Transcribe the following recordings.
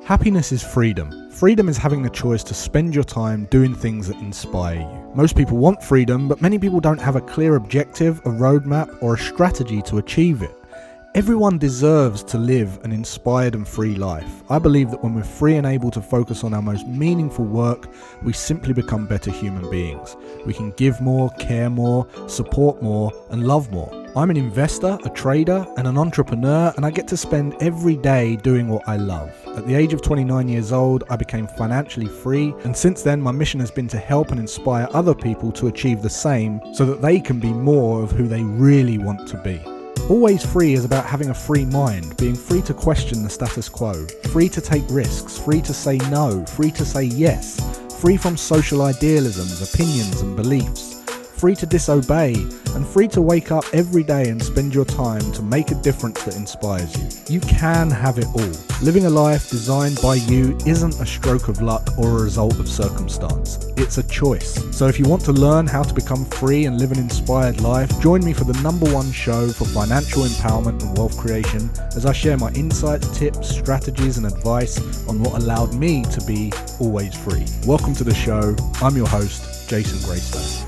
Happiness is freedom. Freedom is having the choice to spend your time doing things that inspire you. Most people want freedom, but many people don't have a clear objective, a roadmap, or a strategy to achieve it. Everyone deserves to live an inspired and free life. I believe that when we're free and able to focus on our most meaningful work, we simply become better human beings. We can give more, care more, support more, and love more. I'm an investor, a trader, and an entrepreneur, and I get to spend every day doing what I love. At the age of 29 years old, I became financially free, and since then my mission has been to help and inspire other people to achieve the same so that they can be more of who they really want to be. Always Free is about having a free mind, being free to question the status quo, free to take risks, free to say no, free to say yes, free from social idealisms, opinions and beliefs, free to disobey, and free to wake up every day and spend your time to make a difference that inspires you. You can have it all. Living a life designed by you isn't a stroke of luck or a result of circumstance. It's a choice. So if you want to learn how to become free and live an inspired life, join me for the #1 show for financial empowerment and wealth creation as I share my insights, tips, strategies and advice on what allowed me to be always free. Welcome to the show. I'm your host, Jason Graystone.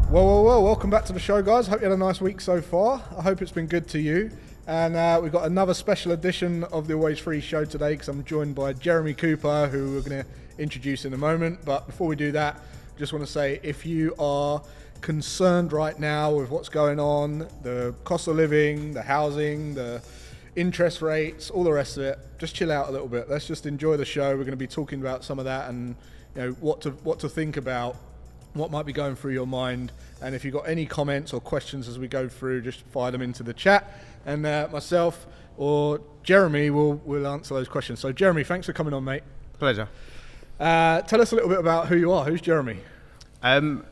Whoa, welcome back to the show, guys. Hope you had a nice week so far. I hope it's been good to you. And we've got another special edition of the Always Free show today because I'm joined by Jeremy Cooper, who we're going to introduce in a moment. But before we do that, just want to say if you are concerned right now with what's going on, the cost of living, the housing, the interest rates, all the rest of it, just chill out a little bit. Let's just enjoy the show. We're going to be talking about some of that and what to think about, what might be going through your mind. And if you've got any comments or questions as we go through, just fire them into the chat, and myself or Jeremy will answer those questions. So Jeremy, thanks for coming on, mate. Pleasure. Tell us a little bit about who you are. Who's Jeremy?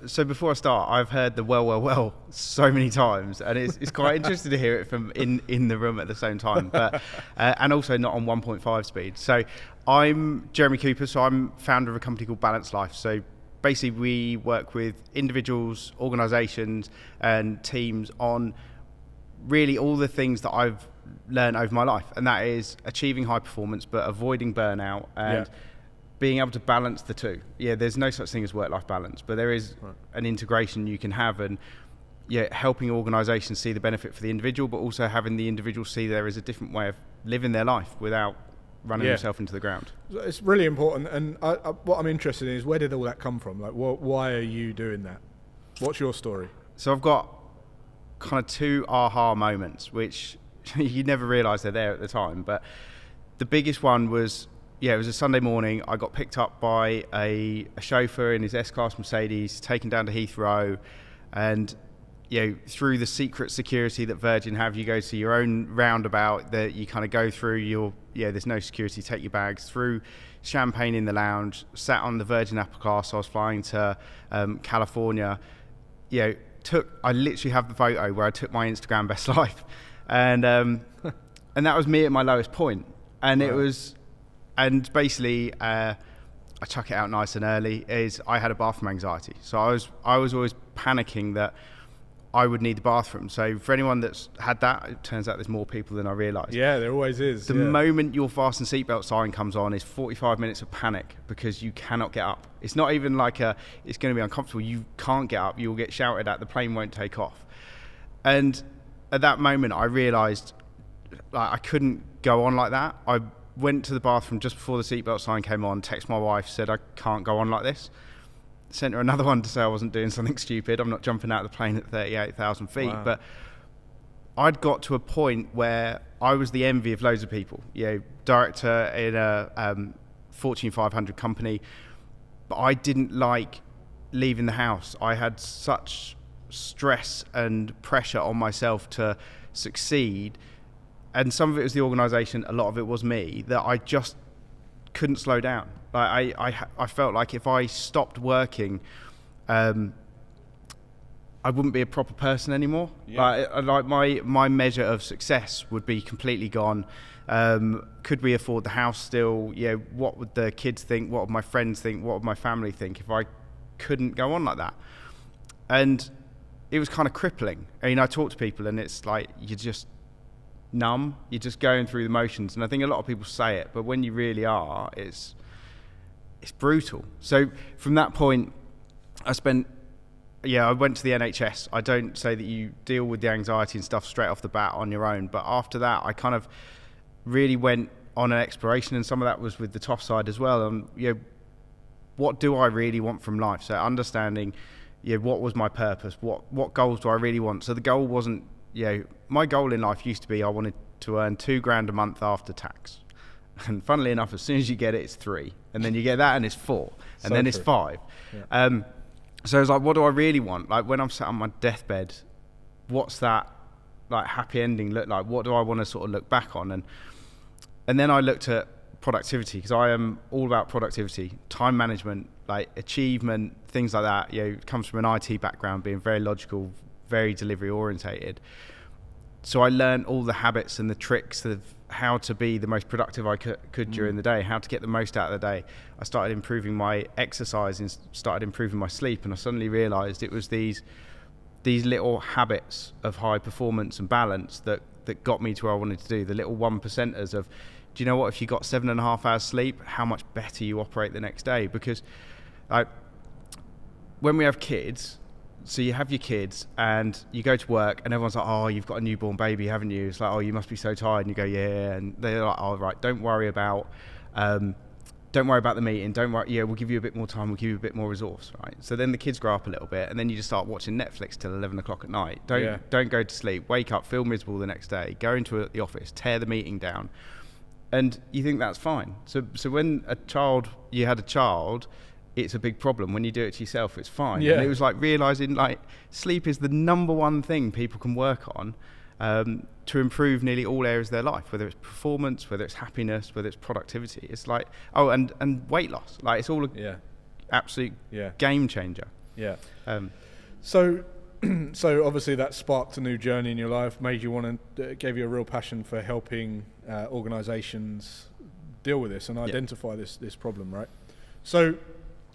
So before I start, I've heard the well so many times, and it's quite interesting to hear it from in the room at the same time, but and also not on 1.5 speed. So I'm Jeremy Cooper, so I'm founder of a company called Balanced Life. So basically, we work with individuals, organisations and teams on really all the things that I've learned over my life. And that is achieving high performance, but avoiding burnout and being able to balance the two. Yeah, there's no such thing as work-life balance, but there is an integration you can have, and helping organisations see the benefit for the individual, but also having the individual see there is a different way of living their life without running yourself into the ground. It's really important, and what I'm interested in is where did all that come from? Like, why are you doing that? What's your story? So I've got kind of two aha moments, which you never realise they're there at the time. But the biggest one was, it was a Sunday morning. I got picked up by a chauffeur in his S-Class Mercedes, taken down to Heathrow, and through the secret security that Virgin have, you go to your own roundabout that you kind of go through. There's no security, take your bags through, champagne in the lounge, sat on the Virgin Apple class. I was flying to California. I literally have the photo where I took my Instagram best life, and that was me at my lowest point. And it was, and basically, I chuck it out nice and early, is I had a bathroom anxiety. So I was always panicking that I would need the bathroom. So for anyone that's had that, it turns out there's more people than I realised. Yeah, there always is. The moment your fasten seatbelt sign comes on is 45 minutes of panic because you cannot get up. It's not even like it's going to be uncomfortable. You can't get up. You'll get shouted at. The plane won't take off. And at that moment, I realised I couldn't go on like that. I went to the bathroom just before the seatbelt sign came on, texted my wife, said I can't go on like this. Sent her another one to say I wasn't doing something stupid. I'm not jumping out of the plane at 38,000 feet. Wow. But I'd got to a point where I was the envy of loads of people. Director in a Fortune 500 company, but I didn't like leaving the house. I had such stress and pressure on myself to succeed, and some of it was the organisation, a lot of it was me, that I just couldn't slow down. I felt like if I stopped working, I wouldn't be a proper person anymore. Like my measure of success would be completely gone. Could we afford the house still? What would the kids think? What would my friends think? What would my family think if I couldn't go on like that? And it was kind of crippling. I talk to people and it's like numb. You're just going through the motions. And I think a lot of people say it, but when you really are, it's brutal. So from that point, I went to the NHS. I don't say that you deal with the anxiety and stuff straight off the bat on your own, but after that, I kind of really went on an exploration, and some of that was with the top side as well. And what do I really want from life? So understanding, what was my purpose? What goals do I really want? So the goal wasn't, my goal in life used to be I wanted to earn $2,000 a month after tax. And funnily enough, as soon as you get it, it's 3, and then you get that, and it's 4, and then it's 5. Yeah. So I was like, what do I really want? Like when I'm sat on my deathbed, what's that like happy ending look like? What do I want to sort of look back on? And then I looked at productivity, because I am all about productivity, time management, like achievement, things like that. It comes from an IT background, being very logical, very delivery orientated. So I learned all the habits and the tricks of how to be the most productive I could during the day, how to get the most out of the day. I started improving my exercise and started improving my sleep, and I suddenly realized it was these little habits of high performance and balance that got me to where I wanted to do. The little 1%ers of, do you know what, if you got 7.5 hours sleep, how much better you operate the next day? Because when we have kids, so you have your kids and you go to work and everyone's like, oh, you've got a newborn baby, haven't you? It's like, oh, you must be so tired. And you go, yeah. And they're like, oh, right, don't worry about the meeting. Don't worry. We'll give you a bit more time. We'll give you a bit more resource, right? So then the kids grow up a little bit, and then you just start watching Netflix till 11 o'clock at night. Don't go to sleep. Wake up, feel miserable the next day. Go into the office, tear the meeting down, and you think that's fine. So when you had a child, it's a big problem. When you do it to yourself, it's fine. Yeah. And it was like realizing like sleep is the number one thing people can work on to improve nearly all areas of their life, whether it's performance, whether it's happiness, whether it's productivity. It's like, and weight loss. Like it's all absolute game changer. Yeah. So obviously that sparked a new journey in your life, made you want to, gave you a real passion for helping organizations deal with this and identify this problem, right? So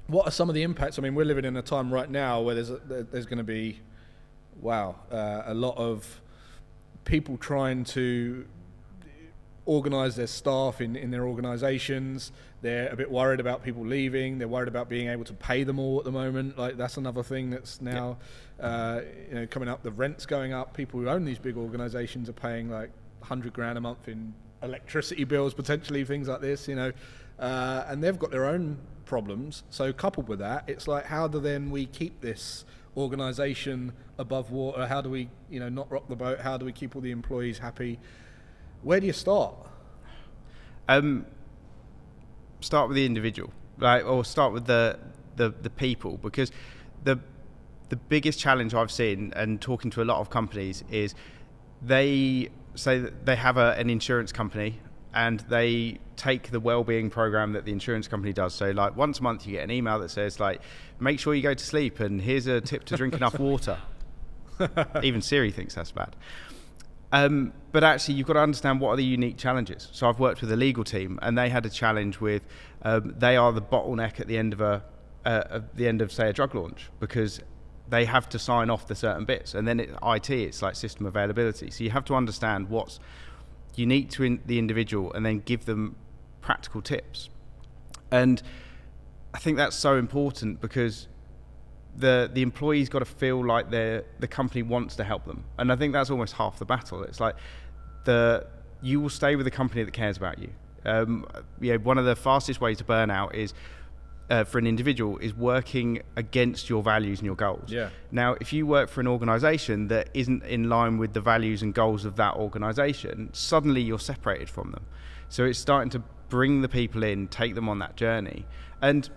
what are some of the impacts? I mean, we're living in a time right now where there's going to be, a lot of people trying to organise their staff in their organisations. They're a bit worried about people leaving. They're worried about being able to pay them all at the moment. Like that's another thing that's now coming up. The rent's going up. People who own these big organisations are paying like $100,000 a month in electricity bills, potentially things like this. And they've got their own problems. So coupled with that, it's like, how do then we keep this organisation above water? How do we, not rock the boat? How do we keep all the employees happy? Where do you start? Start with the individual, right? Or start with the people, because the biggest challenge I've seen and talking to a lot of companies is they say that they have an insurance company and they take the well-being program that the insurance company does. So like once a month you get an email that says like, make sure you go to sleep and here's a tip to drink enough water. Even Siri thinks that's bad. But actually you've got to understand what are the unique challenges. So I've worked with a legal team and they had a challenge with, they are the bottleneck at the end of say a drug launch, because they have to sign off the certain bits, and then it's like system availability. So you have to understand what's unique to the individual and then give them practical tips. And I think that's so important, because the employee's got to feel like the company wants to help them. And I think that's almost half the battle. It's like you will stay with a company that cares about you. One of the fastest ways to burn out is for an individual is working against your values and your goals. Yeah. Now, if you work for an organisation that isn't in line with the values and goals of that organisation, suddenly you're separated from them. So it's starting to bring the people in, take them on that journey. And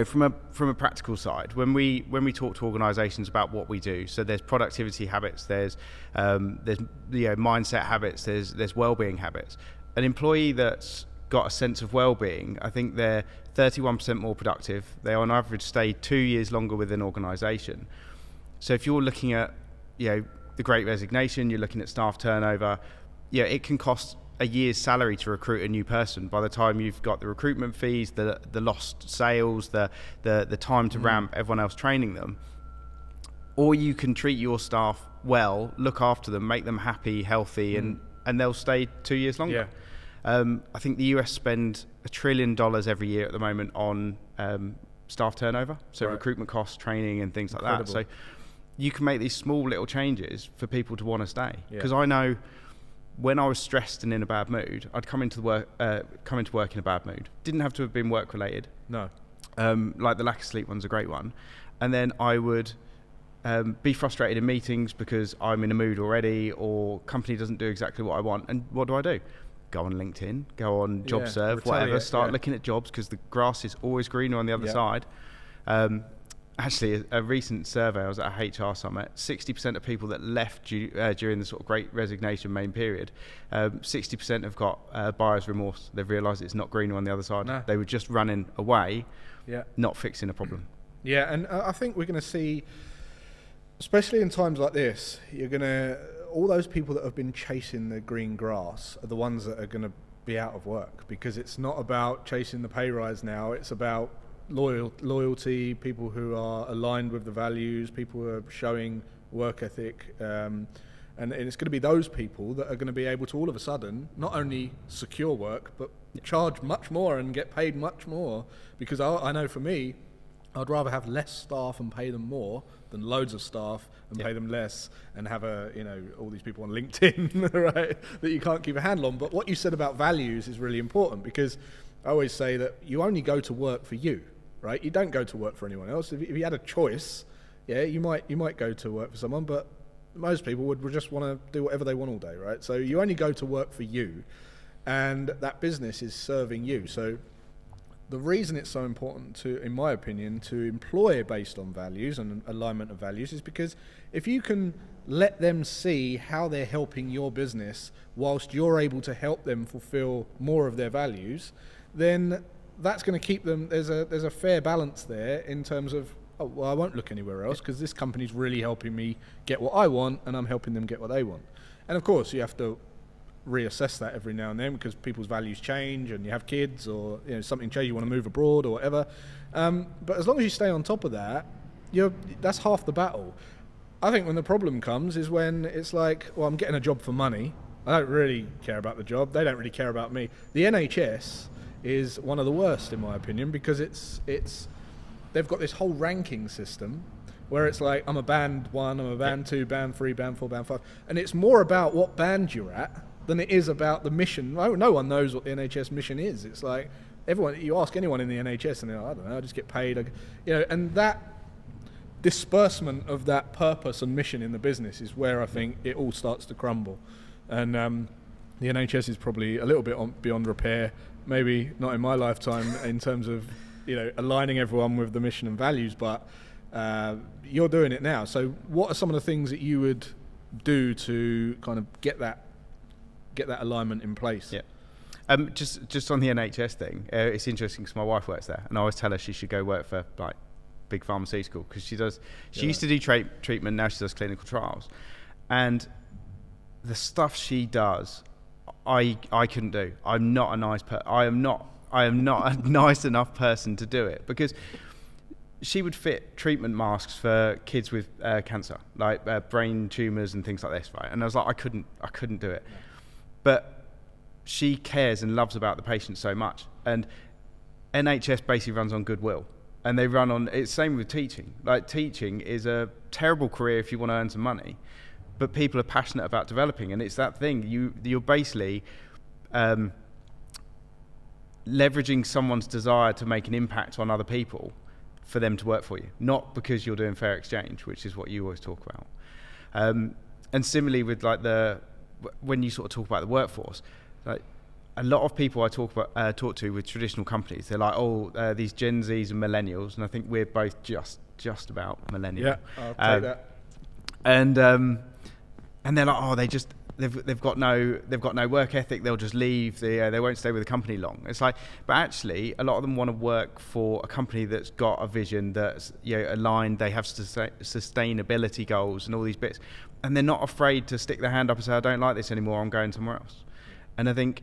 from a practical side, when we talk to organisations about what we do, so there's productivity habits, there's mindset habits, there's well-being habits. An employee that's got a sense of well-being, I think they're 31% more productive. They on average stay 2 years longer with an organisation. So if you're looking at the Great Resignation, you're looking at staff turnover, it can cost a year's salary to recruit a new person. By the time you've got the recruitment fees, the lost sales, the time to ramp, everyone else training them. Or you can treat your staff well, look after them, make them happy, healthy, and and they'll stay 2 years longer. I think the US spend $1 trillion every year at the moment on staff turnover, so recruitment costs, training, and things like that. So you can make these small little changes for people to want to stay. Because I know when I was stressed and in a bad mood, I'd come into work in a bad mood. Didn't have to have been work related. No. Like the lack of sleep one's a great one. And then I would be frustrated in meetings because I'm in a mood already, or company doesn't do exactly what I want. And what do? Go on LinkedIn, go on JobServe, whatever, start looking at jobs, because the grass is always greener on the other side. Actually, a recent survey, I was at a HR summit, 60% of people that left during the sort of great resignation main period, 60% have got buyer's remorse. They've realised it's not greener on the other side. No. They were just running away, not fixing a problem. Yeah, and I think we're going to see, especially in times like this, all those people that have been chasing the green grass are the ones that are going to be out of work, because it's not about chasing the pay rise now. It's about loyalty, people who are aligned with the values, people who are showing work ethic, and it's going to be those people that are going to be able to all of a sudden not only secure work but charge much more and get paid much more. Because I know for me, I'd rather have less staff and pay them more than loads of staff and pay them less and have all these people on LinkedIn, right, that you can't keep a handle on. But what you said about values is really important, because I always say that you only go to work for you, right? You don't go to work for anyone else. If you had a choice, you might go to work for someone, but most people would just want to do whatever they want all day, right? So you only go to work for you, and that business is serving you. So the reason it's so important to, in my opinion, to employ based on values and alignment of values is because if you can let them see how they're helping your business whilst you're able to help them fulfill more of their values, then that's going to keep them, there's a fair balance there in terms of, I won't look anywhere else because this company's really helping me get what I want and I'm helping them get what they want. And of course you have to reassess that every now and then because people's values change and you have kids or something changes, you want to move abroad or whatever. But as long as you stay on top of that, that's half the battle. I think when the problem comes is when it's like, well, I'm getting a job for money. I don't really care about the job. They don't really care about me. The NHS is one of the worst in my opinion because they've got this whole ranking system where it's like, I'm a band 1, I'm a band 2, band 3, band 4, band 5. And it's more about what band you're at than it is about the mission. No one knows what the NHS mission is. It's like, you ask anyone in the NHS and they're like, I don't know, I just get paid. And that disbursement of that purpose and mission in the business is where I think it all starts to crumble. And the NHS is probably a little bit beyond repair, maybe not in my lifetime in terms of aligning everyone with the mission and values, but you're doing it now. So what are some of the things that you would do to kind of get that alignment in place? Just on the NHS thing, it's interesting because my wife works there and I always tell her she should go work for like big pharmaceutical because she used to do treatment, now she does clinical trials, and the stuff she does I couldn't do. I'm not a nice I am not a nice enough person to do it, because she would fit treatment masks for kids with cancer, like brain tumours and things like this, right? And I was like, I couldn't do it. But she cares and loves about the patient so much. And NHS basically runs on goodwill. And they run on, it's same with teaching. Like, teaching is a terrible career if you want to earn some money, but people are passionate about developing. And it's that thing, you're basically leveraging someone's desire to make an impact on other people for them to work for you, not because you're doing fair exchange, which is what you always talk about. And similarly with when you sort of talk about the workforce, like a lot of people I talk to with traditional companies, they're like, these Gen Zs and millennials, and I think we're both just about millennial. Yeah, I'll take that. And they're like, they've got no work ethic. They'll just leave. They won't stay with the company long. It's like, but actually, a lot of them want to work for a company that's got a vision that's aligned. They have sustainability goals and all these bits, and they're not afraid to stick their hand up and say, I don't like this anymore. I'm going somewhere else. And I think,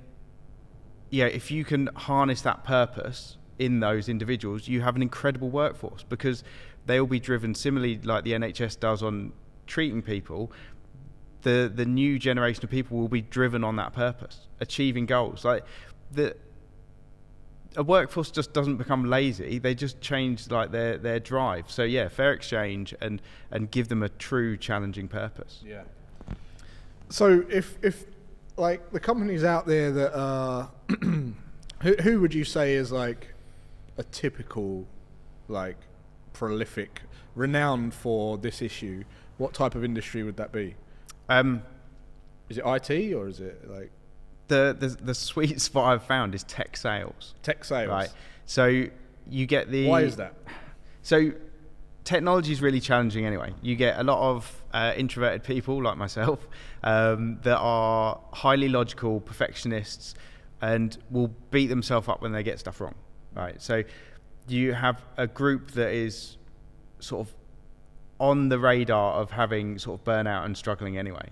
if you can harness that purpose in those individuals, you have an incredible workforce, because they'll be driven similarly like the NHS does on treating people. the new generation of people will be driven on that purpose, achieving goals. Like a workforce just doesn't become lazy; they just change like their drive. So yeah, fair exchange and give them a true challenging purpose. Yeah. So if like the companies out there that are who would you say is like a typical like prolific, renowned for this issue? What type of industry would that be? Is it IT or is it like the sweet spot I've found is tech sales. Tech sales, right? So you get the. Why is that? So technology is really challenging anyway. You get a lot of introverted people like myself that are highly logical, perfectionists, and will beat themselves up when they get stuff wrong. Right. So you have a group that is sort of on the radar of having sort of burnout and struggling anyway.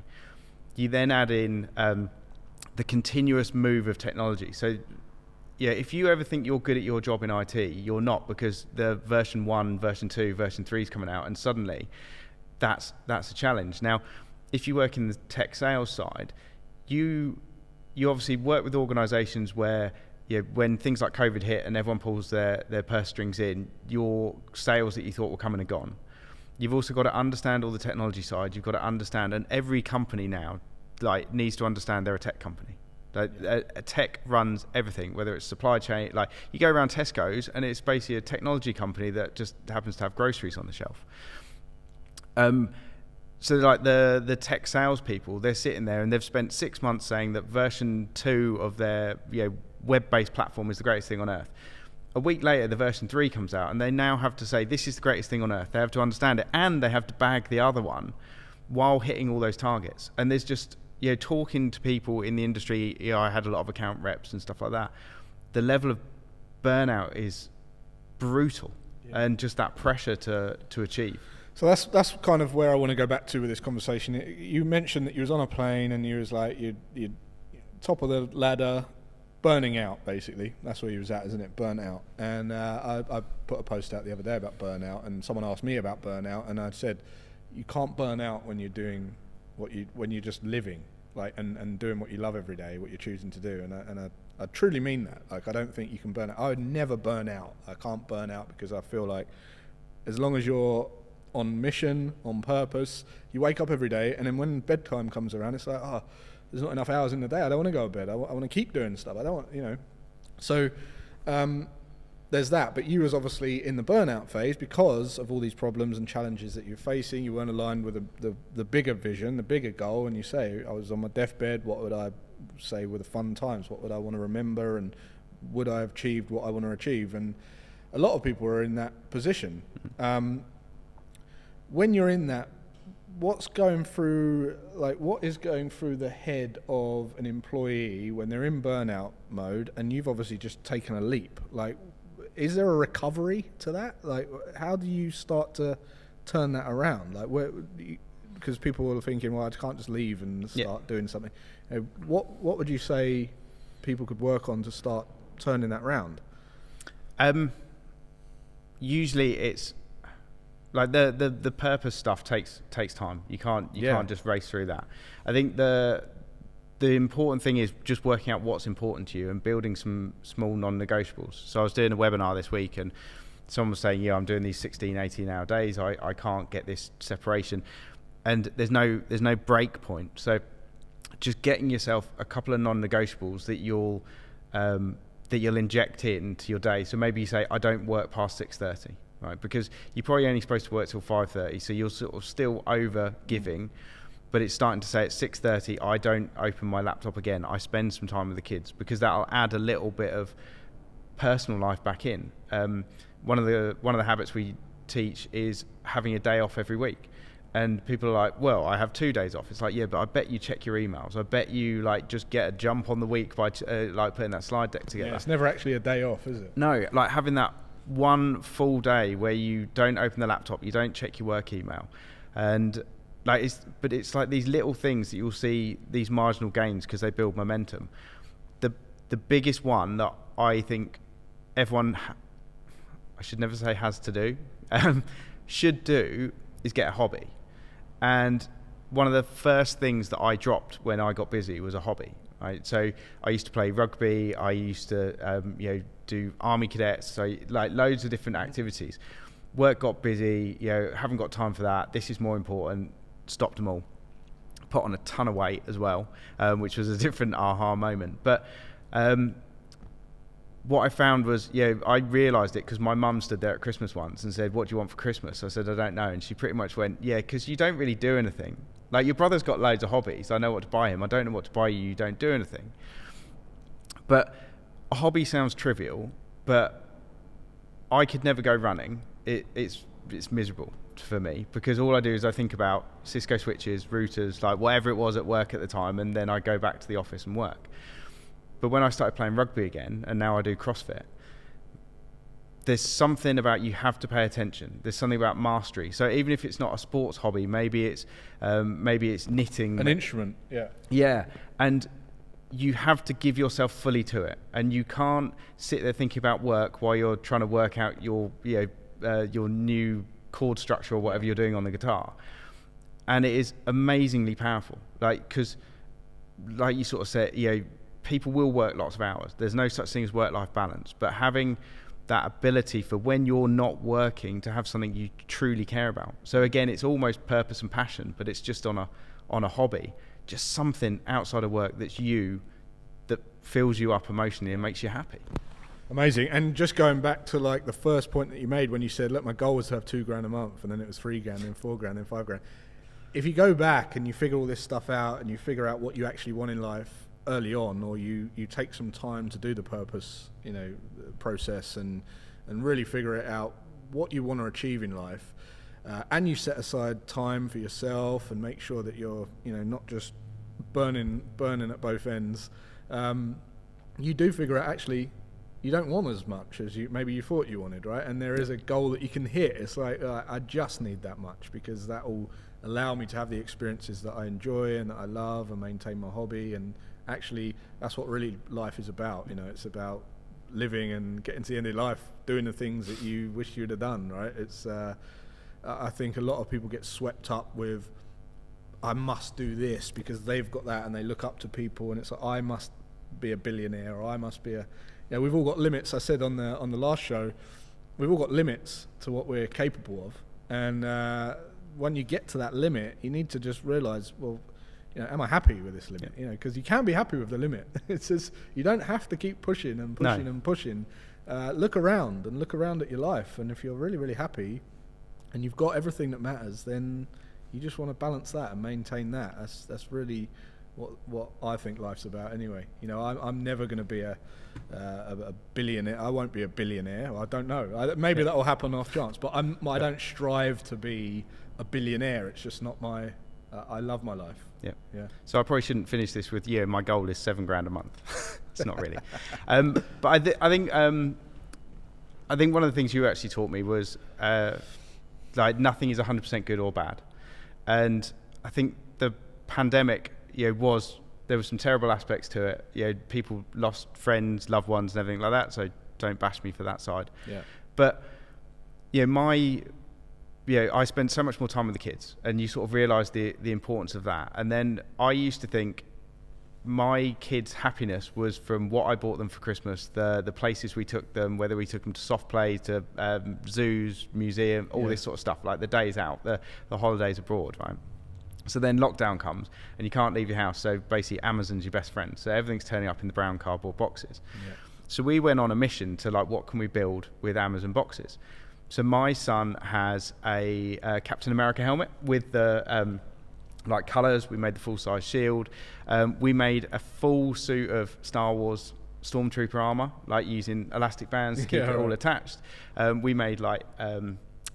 You then add in the continuous move of technology. So yeah, if you ever think you're good at your job in IT, you're not, because the version 1, version 2, version 3 is coming out, and suddenly that's a challenge. Now, if you work in the tech sales side, you obviously work with organizations where when things like COVID hit and everyone pulls their purse strings in, your sales that you thought were coming are gone. You've also got to understand all the technology side. You've got to understand, and every company now like needs to understand they're a tech company. Like, a tech runs everything, whether it's supply chain. Like you go around Tesco's and it's basically a technology company that just happens to have groceries on the shelf. So like the tech salespeople, they're sitting there and they've spent 6 months saying that version 2 of their web-based platform is the greatest thing on earth. A week later, the version 3 comes out, and they now have to say this is the greatest thing on earth. They have to understand it, and they have to bag the other one while hitting all those targets. And there's just talking to people in the industry. I had a lot of account reps and stuff like that. The level of burnout is brutal, and just that pressure to achieve. So that's kind of where I want to go back to with this conversation. You mentioned that you was on a plane and you was like you're top of the ladder, burning out, basically. That's where you was at, isn't it? Burnout. And I put a post out the other day about burnout, and someone asked me about burnout, and I said, you can't burn out when you're doing when you're just living, like and doing what you love every day, what you're choosing to do. And I truly mean that. Like, I don't think you can burn out. I would never burn out. I can't burn out because I feel like as long as you're on mission, on purpose, you wake up every day, and then when bedtime comes around, it's like, there's not enough hours in the day. I don't want to go to bed. I want to keep doing stuff. I don't want, So there's that. But you was obviously in the burnout phase because of all these problems and challenges that you're facing. You weren't aligned with the bigger vision, the bigger goal. And you say, I was on my deathbed. What would I say were the fun times? What would I want to remember? And would I have achieved what I want to achieve? And a lot of people are in that position. When you're in that, what is going through the head of an employee when they're in burnout mode, and you've obviously just taken a leap? Like, is there a recovery to that? Like, how do you start to turn that around? Like, because people are thinking, well, I can't just leave and start doing something. What would you say people could work on to start turning that around? Usually it's like the purpose stuff takes time. You can't just race through that. I think the important thing is just working out what's important to you and building some small non-negotiables. So I was doing a webinar this week, and someone was saying, I'm doing these 16, 18-hour days. I can't get this separation, and there's no break point. So just getting yourself a couple of non-negotiables that you'll inject into your day. So maybe you say, I don't work past 6:30. Right, because you're probably only supposed to work till 5:30, so you're sort of still over giving, but it's starting to say at 6:30, I don't open my laptop again. I spend some time with the kids, because that'll add a little bit of personal life back in. One of the habits we teach is having a day off every week, and people are like, well, I have 2 days off. It's like, yeah, but I bet you check your emails. I bet you just get a jump on the week by putting that slide deck together. Yeah, it's never actually a day off, is it? No, like having that one full day where you don't open the laptop, you don't check your work email, and it's like these little things that you'll see, these marginal gains, because they build momentum. The biggest one that I think everyone I should never say has to do should do is get a hobby. And one of the first things that I dropped when I got busy was a hobby. Right? So I used to play rugby. I used to, do army cadets. So like loads of different activities. Work got busy. Haven't got time for that. This is more important. Stopped them all. Put on a ton of weight as well, which was a different aha moment. But what I found was, I realised it because my mum stood there at Christmas once and said, "What do you want for Christmas?" I said, "I don't know." And she pretty much went, "Yeah, because you don't really do anything. Like, your brother's got loads of hobbies. I know what to buy him. I don't know what to buy you. You don't do anything." But a hobby sounds trivial, but I could never go running. It's miserable for me because all I do is I think about Cisco switches, routers, like whatever it was at work at the time, and then I go back to the office and work. But when I started playing rugby again, and now I do CrossFit, there's something about you have to pay attention. There's something about mastery. So even if it's not a sports hobby, maybe it's knitting. An instrument, yeah. Yeah, and you have to give yourself fully to it, and you can't sit there thinking about work while you're trying to work out your new chord structure or whatever you're doing on the guitar. And it is amazingly powerful, because like you sort of said, people will work lots of hours. There's no such thing as work-life balance, but having that ability for when you're not working to have something you truly care about. So again, it's almost purpose and passion, but it's just on a hobby, just something outside of work that fills you up emotionally and makes you happy. Amazing. And just going back to like the first point that you made when you said, look, my goal was to have $2,000 a month, and then it was $3,000, then $4,000, then $5,000. If you go back and you figure all this stuff out and you figure out what you actually want in life early on, or you take some time to do the purpose, process and really figure it out what you want to achieve in life, and you set aside time for yourself and make sure that you're, not just burning at both ends, you do figure out actually you don't want as much as maybe you thought you wanted, right? And there is a goal that you can hit. It's like, I just need that much because that will allow me to have the experiences that I enjoy and that I love and maintain my hobby. And actually, that's what really life is about. It's about living and getting to the end of life, doing the things that you wish you'd have done, right? It's, I think a lot of people get swept up with, I must do this because they've got that, and they look up to people, and it's like, I must be a billionaire, or I must be we've all got limits. I said on the last show, we've all got limits to what we're capable of, and when you get to that limit, you need to just realize, well, am I happy with this limit? Yeah. Because you can be happy with the limit. It's just, you don't have to keep pushing and pushing and pushing. Look around at your life, and if you're really, really happy and you've got everything that matters, then you just want to balance that and maintain that. That's really what I think life's about anyway. I'm never going to be a billionaire. I won't be a billionaire. I don't know. Maybe that will happen off chance, but I don't strive to be a billionaire. It's just not my... I love my life. Yeah. So I probably shouldn't finish this with, my goal is $7,000 a month. It's not really. But I think one of the things you actually taught me was nothing is 100% good or bad. And I think the pandemic, there was some terrible aspects to it. People lost friends, loved ones, and everything like that. So don't bash me for that side. Yeah. But I spend so much more time with the kids, and you sort of realise the importance of that. And then I used to think my kids' happiness was from what I bought them for Christmas, the places we took them, whether we took them to soft play, to zoos, museum, all this sort of stuff, like the days out, the holidays abroad, right? So then lockdown comes, and you can't leave your house, so basically Amazon's your best friend. So everything's turning up in the brown cardboard boxes. Yeah. So we went on a mission to what can we build with Amazon boxes? So my son has a Captain America helmet with the colours. We made the full-size shield. We made a full suit of Star Wars Stormtrooper armour, using elastic bands to keep it all attached. We made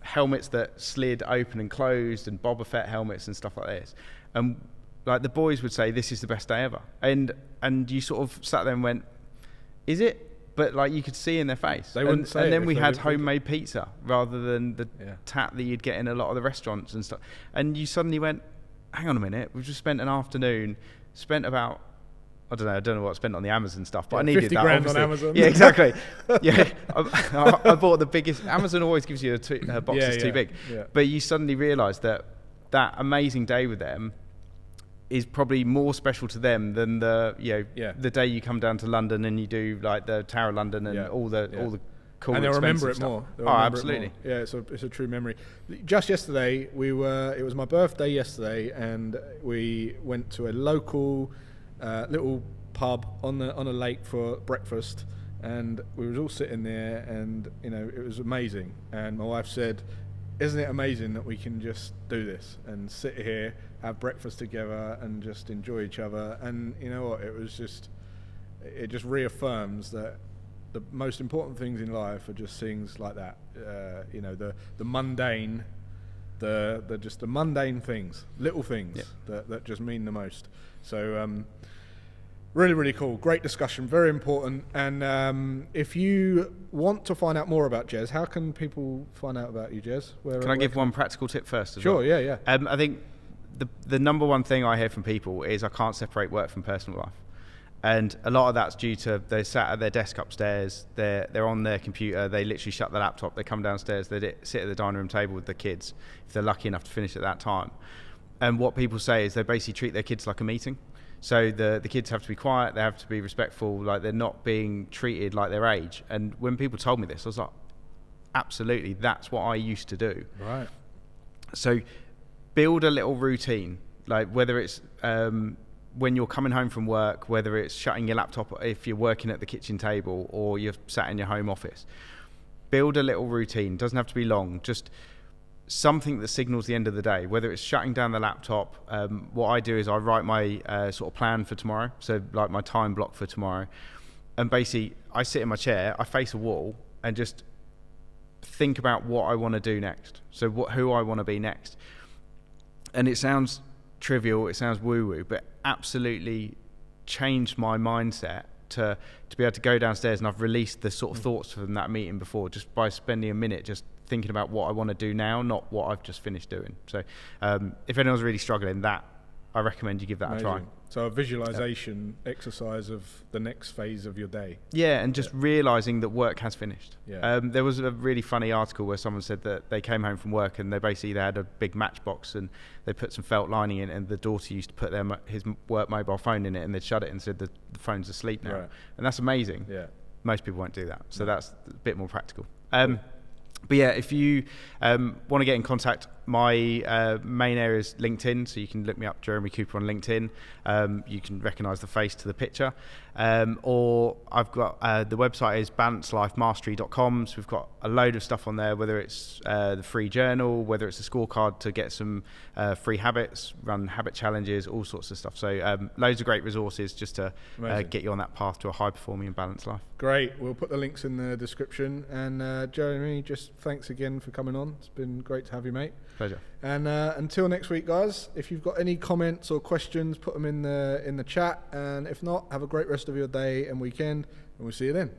helmets that slid open and closed, and Boba Fett helmets and stuff like this. And the boys would say, "This is the best day ever." And you sort of sat there and went, "Is it?" But you could see in their face. They wouldn't say it. And then we had homemade pizza rather than the tat that you'd get in a lot of the restaurants and stuff. And you suddenly went, hang on a minute, we've just spent an afternoon, about, I don't know what I spent on the Amazon stuff, but I needed that. 50 grand on Amazon. Yeah, exactly. I bought the biggest. Amazon always gives you a box that's too big. Yeah. But you suddenly realise that amazing day with them is probably more special to them than the the day you come down to London and you do like the Tower of London and all the cool, and they'll remember it stuff. more. Absolutely. Yeah, it's a true memory. Just yesterday, it was my birthday yesterday, and we went to a local little pub on a lake for breakfast, and we was all sitting there, and it was amazing. And my wife said, "Isn't it amazing that we can just do this and sit here, have breakfast together, and just enjoy each other?" And you know what? It just reaffirms that the most important things in life are just things like that. The mundane, the mundane things, little things that just mean the most. So really, really cool. Great discussion. Very important. And if you want to find out more about Jez, how can people find out about you, Jez? Can I give one practical tip first? Sure. Well? Yeah. I think the number one thing I hear from people is I can't separate work from personal life. And a lot of that's due to they sat at their desk upstairs, they're on their computer, they literally shut the laptop, they come downstairs, they sit at the dining room table with the kids, if they're lucky enough to finish at that time. And what people say is they basically treat their kids like a meeting. So the kids have to be quiet, they have to be respectful, like they're not being treated like their age. And when people told me this, I was like, absolutely, that's what I used to do. Right. So build a little routine, like whether it's when you're coming home from work, whether it's shutting your laptop if you're working at the kitchen table or you're sat in your home office. Build a little routine. Doesn't have to be long. Just something that signals the end of the day, whether it's shutting down the laptop. What I do is I write my sort of plan for tomorrow, so like my time block for tomorrow. And basically, I sit in my chair, I face a wall, and just think about what I want to do next. So who I want to be next. And it sounds trivial, it sounds woo-woo, but absolutely changed my mindset to be able to go downstairs, and I've released the sort of thoughts from that meeting before just by spending a minute just thinking about what I want to do now, not what I've just finished doing. So if anyone's really struggling, I recommend you give that Amazing. a try. So a visualization exercise of the next phase of your day. Yeah, and just realising that work has finished. Yeah. There was a really funny article where someone said that they came home from work and they had a big matchbox and they put some felt lining in, and the daughter used to put his work mobile phone in it, and they'd shut it and said the phone's asleep now. Right. And that's amazing. Yeah. Most people won't do that, so that's a bit more practical. Cool. But yeah, if you want to get in contact, my main area is LinkedIn, so you can look me up, Jeremy Cooper, on LinkedIn. You can recognise the face to the picture. Or I've got the website is balancelifemastery.com, so we've got a load of stuff on there, whether it's the free journal, whether it's a scorecard to get some free habits, run habit challenges, all sorts of stuff. So loads of great resources just to get you on that path to a high-performing and balanced life. Great. We'll put the links in the description. And Jeremy, just thanks again for coming on. It's been great to have you, mate. Pleasure. And until next week, guys, if you've got any comments or questions, put them in the chat. And if not, have a great rest of your day and weekend, and we'll see you then.